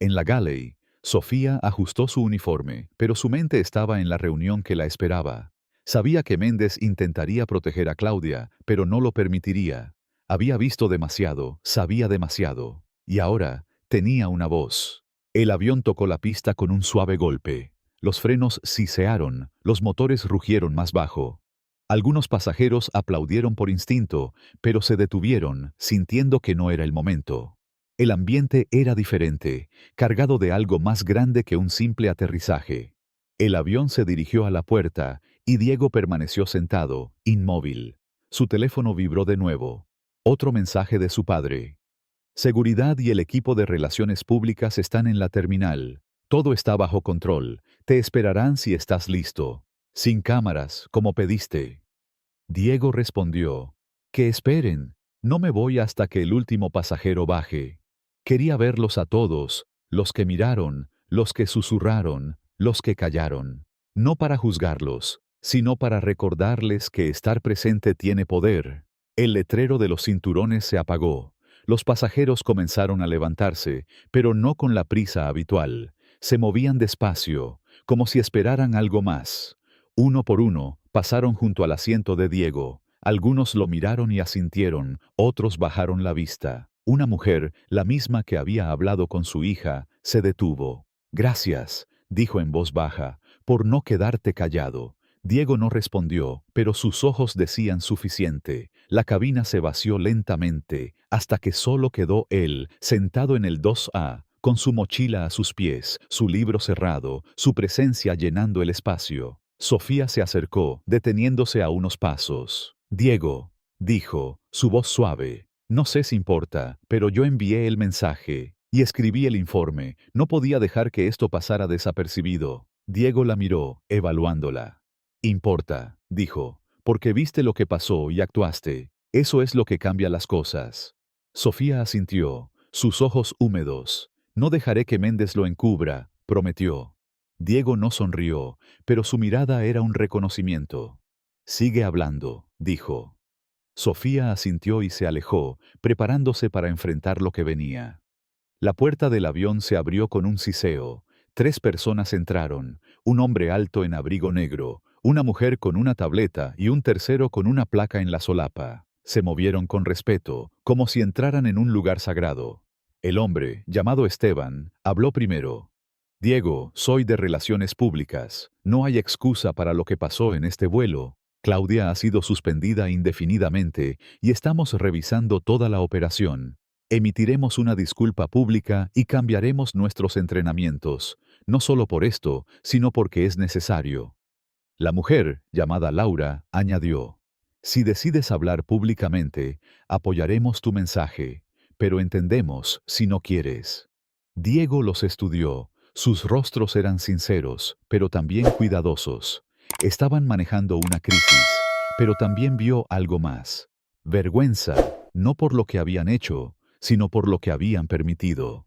En la galley, Sofía ajustó su uniforme, pero su mente estaba en la reunión que la esperaba. Sabía que Méndez intentaría proteger a Claudia, pero no lo permitiría. Había visto demasiado, sabía demasiado. Y ahora tenía una voz. El avión tocó la pista con un suave golpe. Los frenos sisearon, los motores rugieron más bajo. Algunos pasajeros aplaudieron por instinto, pero se detuvieron, sintiendo que no era el momento. El ambiente era diferente, cargado de algo más grande que un simple aterrizaje. El avión se dirigió a la puerta y Diego permaneció sentado, inmóvil. Su teléfono vibró de nuevo. Otro mensaje de su padre. Seguridad y el equipo de relaciones públicas están en la terminal. Todo está bajo control. Te esperarán si estás listo. Sin cámaras, como pediste. Diego respondió. Que esperen. No me voy hasta que el último pasajero baje. Quería verlos a todos, los que miraron, los que susurraron, los que callaron. No para juzgarlos, sino para recordarles que estar presente tiene poder. El letrero de los cinturones se apagó. Los pasajeros comenzaron a levantarse, pero no con la prisa habitual. Se movían despacio, como si esperaran algo más. Uno por uno, pasaron junto al asiento de Diego. Algunos lo miraron y asintieron, otros bajaron la vista. Una mujer, la misma que había hablado con su hija, se detuvo. Gracias, dijo en voz baja, por no quedarte callado. Diego no respondió, pero sus ojos decían suficiente. La cabina se vació lentamente, hasta que solo quedó él, sentado en el 2A, con su mochila a sus pies, su libro cerrado, su presencia llenando el espacio. Sofía se acercó, deteniéndose a unos pasos. Diego, dijo, su voz suave. No sé si importa, pero yo envié el mensaje y escribí el informe. No podía dejar que esto pasara desapercibido. Diego la miró, evaluándola. Importa, dijo, porque viste lo que pasó y actuaste. Eso es lo que cambia las cosas. Sofía asintió, sus ojos húmedos. No dejaré que Méndez lo encubra, prometió. Diego no sonrió, pero su mirada era un reconocimiento. Sigue hablando, dijo. Sofía asintió y se alejó, preparándose para enfrentar lo que venía. La puerta del avión se abrió con un siseo. 3 personas entraron, un hombre alto en abrigo negro, una mujer con una tableta y un tercero con una placa en la solapa. Se movieron con respeto, como si entraran en un lugar sagrado. El hombre, llamado Esteban, habló primero. Diego, soy de Relaciones Públicas. No hay excusa para lo que pasó en este vuelo. Claudia ha sido suspendida indefinidamente y estamos revisando toda la operación. Emitiremos una disculpa pública y cambiaremos nuestros entrenamientos, no solo por esto, sino porque es necesario. La mujer, llamada Laura, añadió, si decides hablar públicamente, apoyaremos tu mensaje, pero entendemos si no quieres. Diego los estudió, sus rostros eran sinceros, pero también cuidadosos. Estaban manejando una crisis, pero también vio algo más. Vergüenza, no por lo que habían hecho, sino por lo que habían permitido.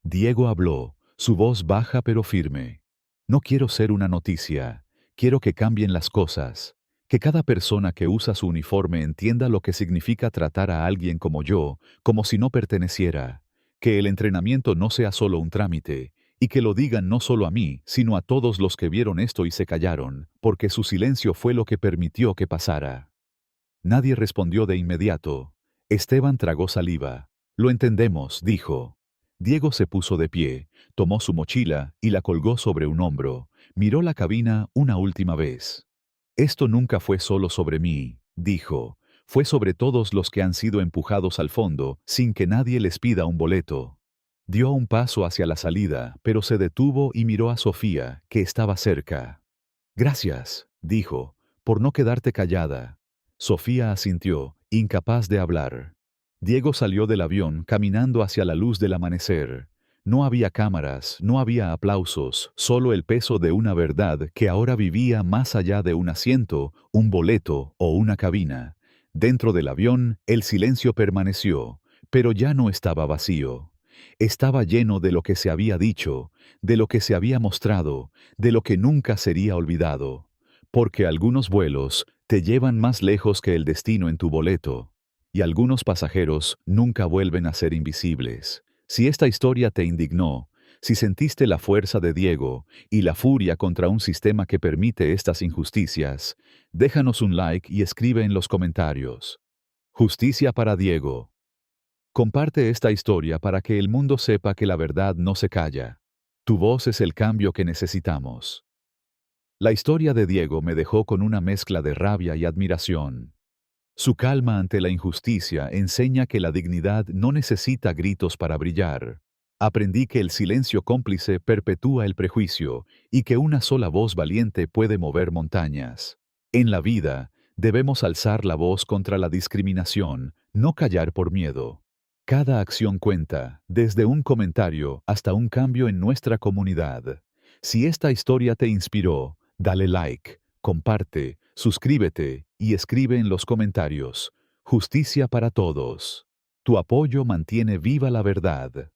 Diego habló, su voz baja pero firme. No quiero ser una noticia, quiero que cambien las cosas, que cada persona que usa su uniforme entienda lo que significa tratar a alguien como yo, como si no perteneciera, que el entrenamiento no sea solo un trámite, y que lo digan no solo a mí, sino a todos los que vieron esto y se callaron, porque su silencio fue lo que permitió que pasara. Nadie respondió de inmediato. Esteban tragó saliva. Lo entendemos, dijo. Diego se puso de pie, tomó su mochila y la colgó sobre un hombro. Miró la cabina una última vez. Esto nunca fue solo sobre mí, dijo. Fue sobre todos los que han sido empujados al fondo sin que nadie les pida un boleto. Dio un paso hacia la salida, pero se detuvo y miró a Sofía, que estaba cerca. Gracias, dijo, por no quedarte callada. Sofía asintió, incapaz de hablar. Diego salió del avión caminando hacia la luz del amanecer. No había cámaras, no había aplausos, solo el peso de una verdad que ahora vivía más allá de un asiento, un boleto o una cabina. Dentro del avión, el silencio permaneció, pero ya no estaba vacío. Estaba lleno de lo que se había dicho, de lo que se había mostrado, de lo que nunca sería olvidado. Porque algunos vuelos te llevan más lejos que el destino en tu boleto, y algunos pasajeros nunca vuelven a ser invisibles. Si esta historia te indignó, si sentiste la fuerza de Diego y la furia contra un sistema que permite estas injusticias, déjanos un like y escribe en los comentarios. Justicia para Diego. Comparte esta historia para que el mundo sepa que la verdad no se calla. Tu voz es el cambio que necesitamos. La historia de Diego me dejó con una mezcla de rabia y admiración. Su calma ante la injusticia enseña que la dignidad no necesita gritos para brillar. Aprendí que el silencio cómplice perpetúa el prejuicio y que una sola voz valiente puede mover montañas. En la vida, debemos alzar la voz contra la discriminación, no callar por miedo. Cada acción cuenta, desde un comentario hasta un cambio en nuestra comunidad. Si esta historia te inspiró, dale like, comparte, suscríbete y escribe en los comentarios. Justicia para todos. Tu apoyo mantiene viva la verdad.